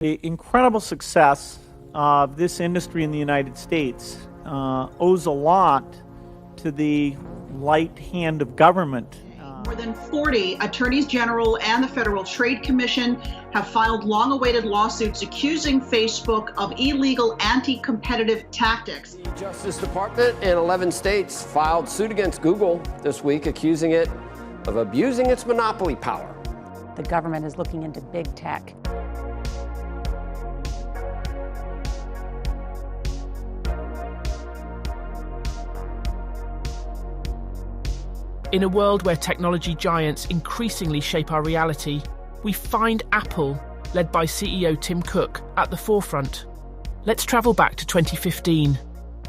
The incredible success of this industry in the United States owes a lot to the light hand of government. More than 40 attorneys general and the Federal Trade Commission have filed long-awaited lawsuits accusing Facebook of illegal anti-competitive tactics. The Justice Department in 11 states filed suit against Google this week, accusing it of abusing its monopoly power. The government is looking into big tech. In a world where technology giants increasingly shape our reality, we find Apple, led by CEO Tim Cook, at the forefront. Let's travel back to 2015,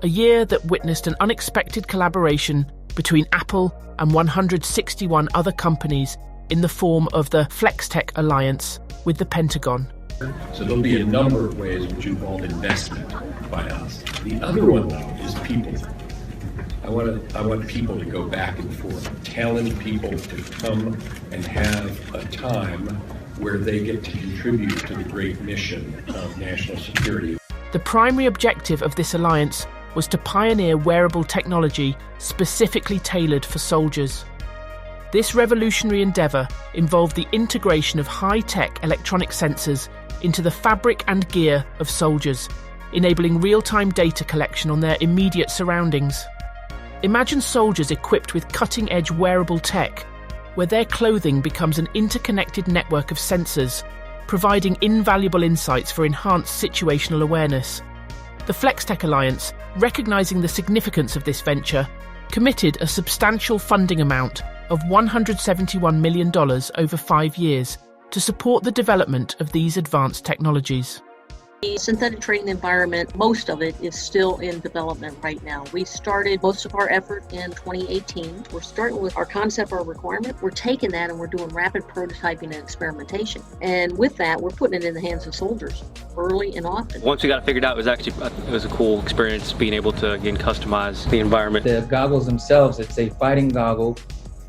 a year that witnessed an unexpected collaboration between Apple and 161 other companies in the form of the FlexTech Alliance with the Pentagon. So there'll be a number of ways which involve investment by us. The other one, though, is people. I want people to go back and forth, talented people to come and have a time where they get to contribute to the great mission of national security. The primary objective of this alliance was to pioneer wearable technology specifically tailored for soldiers. This revolutionary endeavour involved the integration of high-tech electronic sensors into the fabric and gear of soldiers, enabling real-time data collection on their immediate surroundings. Imagine soldiers equipped with cutting-edge wearable tech, where their clothing becomes an interconnected network of sensors, providing invaluable insights for enhanced situational awareness. The FlexTech Alliance, recognising the significance of this venture, committed a substantial funding amount of $171 million over 5 years to support the development of these advanced technologies. The synthetic trading environment, most of it is still in development right now. We started most of our effort in 2018. We're starting with our concept, our requirement. We're taking that and we're doing rapid prototyping and experimentation. And with that, we're putting it in the hands of soldiers early and often. Once we got it figured out, it was a cool experience being able to, again, customize the environment. The goggles themselves, it's a fighting goggle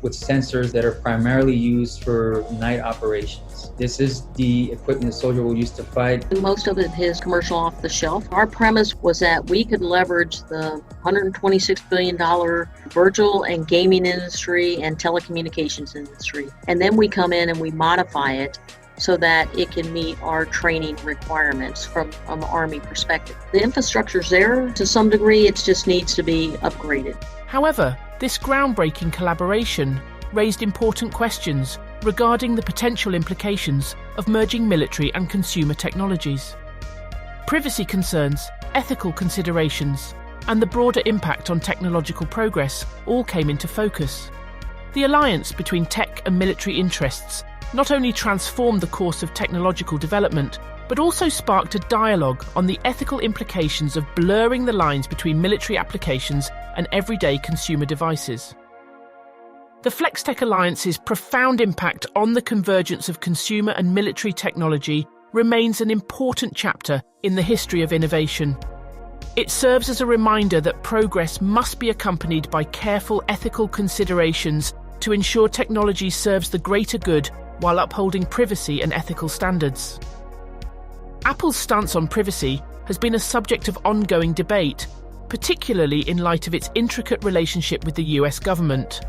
with sensors that are primarily used for night operations. This is the equipment the soldier will use to fight. Most of it is commercial off the shelf. Our premise was that we could leverage the $126 billion virtual and gaming industry and telecommunications industry. And then we come in and we modify it so that it can meet our training requirements from an Army perspective. The infrastructure's there to some degree, it just needs to be upgraded. However, this groundbreaking collaboration raised important questions regarding the potential implications of merging military and consumer technologies. Privacy concerns, ethical considerations, and the broader impact on technological progress all came into focus. The alliance between tech and military interests not only transformed the course of technological development, but also sparked a dialogue on the ethical implications of blurring the lines between military applications and everyday consumer devices. The FlexTech Alliance's profound impact on the convergence of consumer and military technology remains an important chapter in the history of innovation. It serves as a reminder that progress must be accompanied by careful ethical considerations to ensure technology serves the greater good while upholding privacy and ethical standards. Apple's stance on privacy has been a subject of ongoing debate, particularly in light of its intricate relationship with the US government.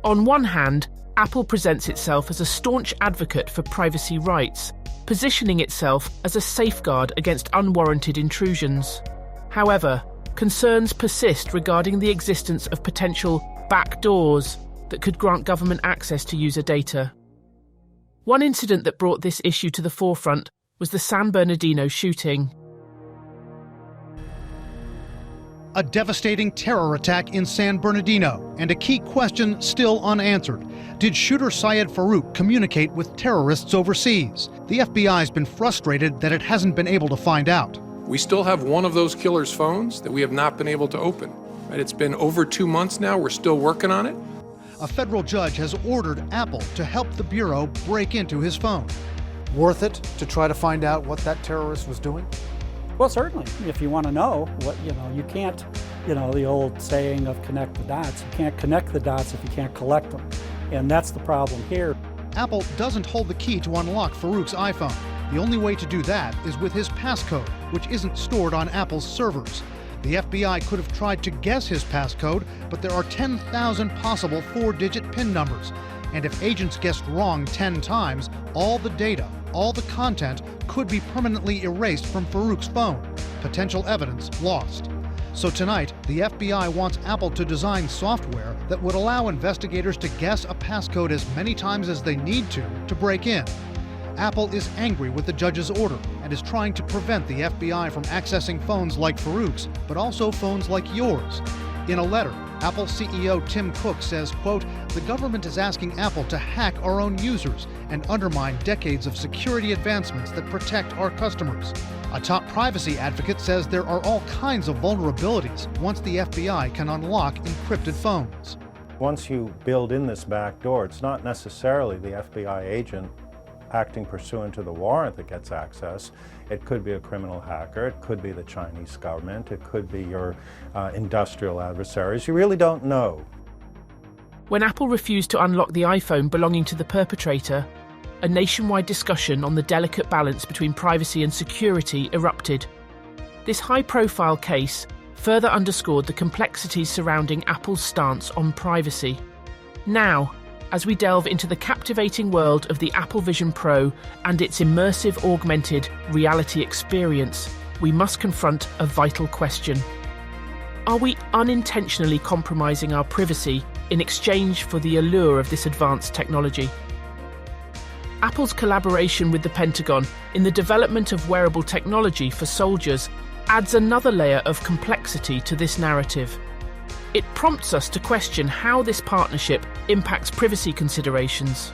On one hand, Apple presents itself as a staunch advocate for privacy rights, positioning itself as a safeguard against unwarranted intrusions. However, concerns persist regarding the existence of potential backdoors that could grant government access to user data. One incident that brought this issue to the forefront was the San Bernardino shooting. A devastating terror attack in San Bernardino, and a key question still unanswered. Did shooter Syed Farouk communicate with terrorists overseas? The FBI's been frustrated that it hasn't been able to find out. We still have one of those killer's phones that we have not been able to open. Right? It's been over 2 months now. We're still working on it. A federal judge has ordered Apple to help the Bureau break into his phone. Worth it to try to find out what that terrorist was doing? Well, certainly, if you want to know what, you can't, the old saying of connect the dots. You can't connect the dots if you can't collect them. And that's the problem here. Apple doesn't hold the key to unlock Farouk's iPhone. The only way to do that is with his passcode, which isn't stored on Apple's servers. The FBI could have tried to guess his passcode, but there are 10,000 possible 4-digit PIN numbers. And if agents guessed wrong 10 times, all the data, all the content could be permanently erased from Farouk's phone. Potential evidence lost. So tonight, the FBI wants Apple to design software that would allow investigators to guess a passcode as many times as they need to break in. Apple is angry with the judge's order and is trying to prevent the FBI from accessing phones like Farouk's, but also phones like yours. In a letter, Apple CEO Tim Cook says, quote, "The government is asking Apple to hack our own users and undermine decades of security advancements that protect our customers." A top privacy advocate says there are all kinds of vulnerabilities once the FBI can unlock encrypted phones. Once you build in this back door, it's not necessarily the FBI agent acting pursuant to the warrant that gets access. It could be a criminal hacker, it could be the Chinese government, it could be your industrial adversaries. You really don't know. When Apple refused to unlock the iPhone belonging to the perpetrator, a nationwide discussion on the delicate balance between privacy and security erupted. This high-profile case further underscored the complexities surrounding Apple's stance on privacy. Now, as we delve into the captivating world of the Apple Vision Pro and its immersive augmented reality experience, we must confront a vital question. Are we unintentionally compromising our privacy in exchange for the allure of this advanced technology? Apple's collaboration with the Pentagon in the development of wearable technology for soldiers adds another layer of complexity to this narrative. It prompts us to question how this partnership impacts privacy considerations.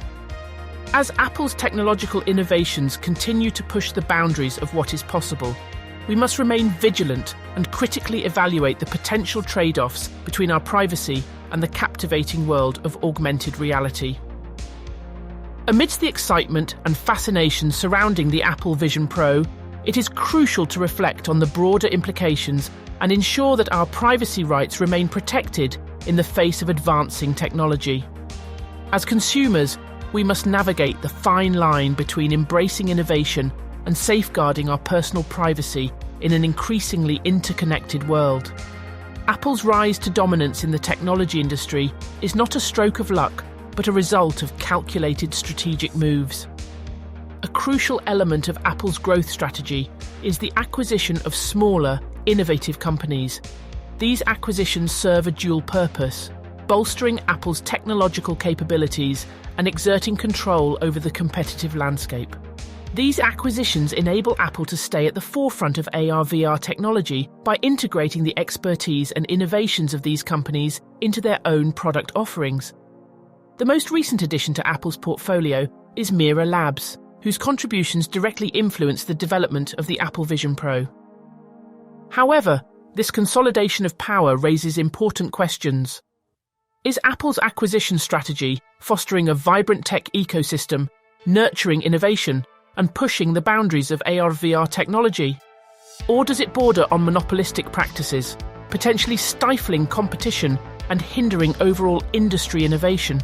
As Apple's technological innovations continue to push the boundaries of what is possible, we must remain vigilant and critically evaluate the potential trade-offs between our privacy and the captivating world of augmented reality. Amidst the excitement and fascination surrounding the Apple Vision Pro, it is crucial to reflect on the broader implications and ensure that our privacy rights remain protected in the face of advancing technology. As consumers, we must navigate the fine line between embracing innovation and safeguarding our personal privacy in an increasingly interconnected world. Apple's rise to dominance in the technology industry is not a stroke of luck, but a result of calculated strategic moves. A crucial element of Apple's growth strategy is the acquisition of smaller, innovative companies. These acquisitions serve a dual purpose, bolstering Apple's technological capabilities and exerting control over the competitive landscape. These acquisitions enable Apple to stay at the forefront of AR/VR technology by integrating the expertise and innovations of these companies into their own product offerings. The most recent addition to Apple's portfolio is Mira Labs, whose contributions directly influence the development of the Apple Vision Pro. However, this consolidation of power raises important questions. Is Apple's acquisition strategy fostering a vibrant tech ecosystem, nurturing innovation, and pushing the boundaries of AR/VR technology? Or does it border on monopolistic practices, potentially stifling competition and hindering overall industry innovation?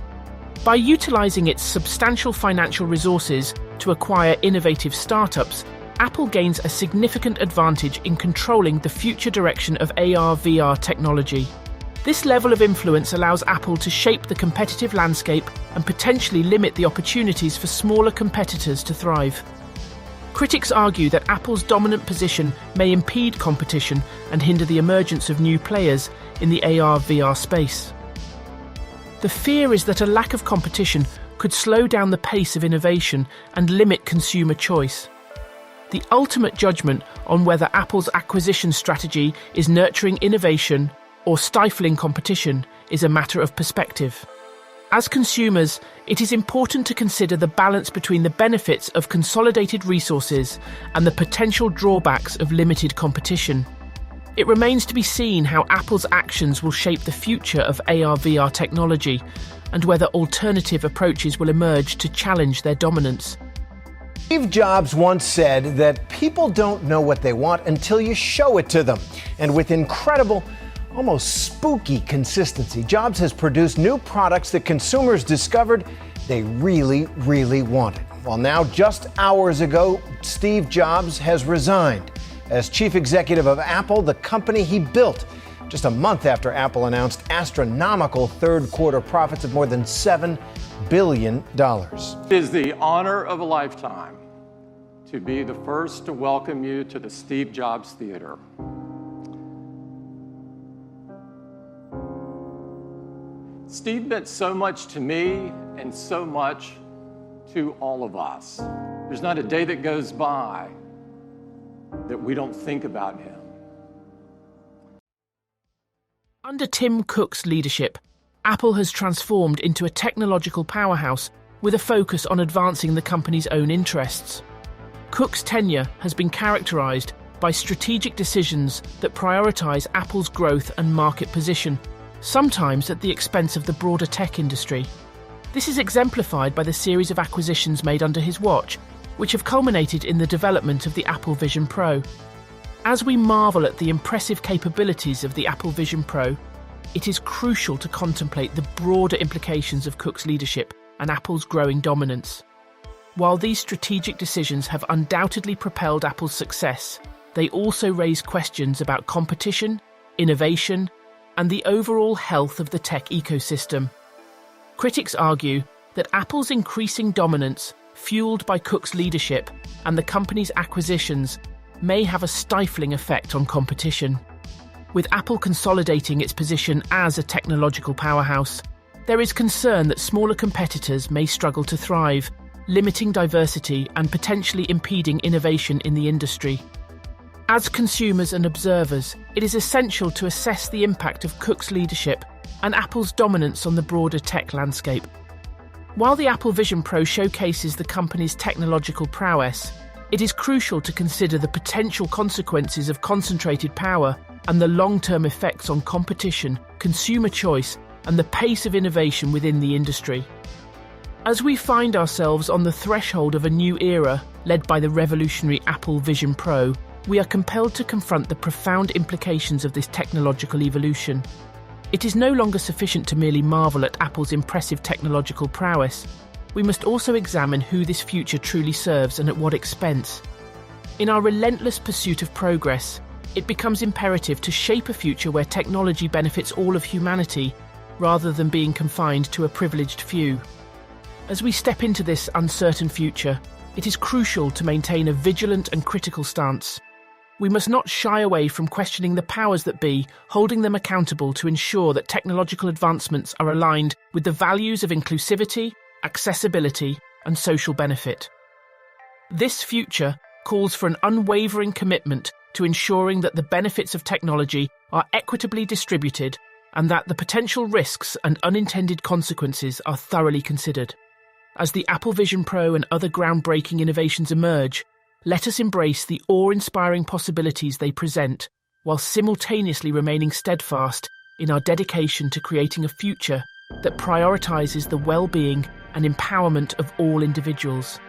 By utilizing its substantial financial resources to acquire innovative startups, Apple gains a significant advantage in controlling the future direction of AR/VR technology. This level of influence allows Apple to shape the competitive landscape and potentially limit the opportunities for smaller competitors to thrive. Critics argue that Apple's dominant position may impede competition and hinder the emergence of new players in the AR/VR space. The fear is that a lack of competition could slow down the pace of innovation and limit consumer choice. The ultimate judgment on whether Apple's acquisition strategy is nurturing innovation or stifling competition is a matter of perspective. As consumers, it is important to consider the balance between the benefits of consolidated resources and the potential drawbacks of limited competition. It remains to be seen how Apple's actions will shape the future of AR/VR technology and whether alternative approaches will emerge to challenge their dominance. Steve Jobs once said that people don't know what they want until you show it to them. And with incredible, almost spooky consistency, Jobs has produced new products that consumers discovered they really, really wanted. Well, now, just hours ago, Steve Jobs has resigned as chief executive of Apple, the company he built, just a month after Apple announced astronomical third quarter profits of more than $7 billion. It is the honor of a lifetime to be the first to welcome you to the Steve Jobs Theater. Steve meant so much to me and so much to all of us. There's not a day that goes by that we don't think about him. Under Tim Cook's leadership, Apple has transformed into a technological powerhouse with a focus on advancing the company's own interests. Cook's tenure has been characterized by strategic decisions that prioritize Apple's growth and market position, sometimes at the expense of the broader tech industry. This is exemplified by the series of acquisitions made under his watch, which have culminated in the development of the Apple Vision Pro. As we marvel at the impressive capabilities of the Apple Vision Pro, it is crucial to contemplate the broader implications of Cook's leadership and Apple's growing dominance. While these strategic decisions have undoubtedly propelled Apple's success, they also raise questions about competition, innovation, and the overall health of the tech ecosystem. Critics argue that Apple's increasing dominance, fueled by Cook's leadership and the company's acquisitions, may have a stifling effect on competition. With Apple consolidating its position as a technological powerhouse, there is concern that smaller competitors may struggle to thrive, limiting diversity and potentially impeding innovation in the industry. As consumers and observers, it is essential to assess the impact of Cook's leadership and Apple's dominance on the broader tech landscape. While the Apple Vision Pro showcases the company's technological prowess, it is crucial to consider the potential consequences of concentrated power and the long-term effects on competition, consumer choice, and the pace of innovation within the industry. As we find ourselves on the threshold of a new era led by the revolutionary Apple Vision Pro, we are compelled to confront the profound implications of this technological evolution. It is no longer sufficient to merely marvel at Apple's impressive technological prowess. We must also examine who this future truly serves and at what expense. In our relentless pursuit of progress, it becomes imperative to shape a future where technology benefits all of humanity, rather than being confined to a privileged few. As we step into this uncertain future, it is crucial to maintain a vigilant and critical stance. We must not shy away from questioning the powers that be, holding them accountable to ensure that technological advancements are aligned with the values of inclusivity, accessibility, and social benefit. This future calls for an unwavering commitment to ensuring that the benefits of technology are equitably distributed and that the potential risks and unintended consequences are thoroughly considered. As the Apple Vision Pro and other groundbreaking innovations emerge, let us embrace the awe-inspiring possibilities they present, while simultaneously remaining steadfast in our dedication to creating a future that prioritizes the well-being and empowerment of all individuals.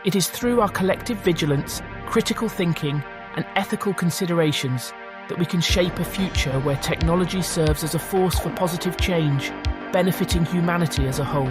It is through our collective vigilance, critical thinking, and ethical considerations that we can shape a future where technology serves as a force for positive change, benefiting humanity as a whole.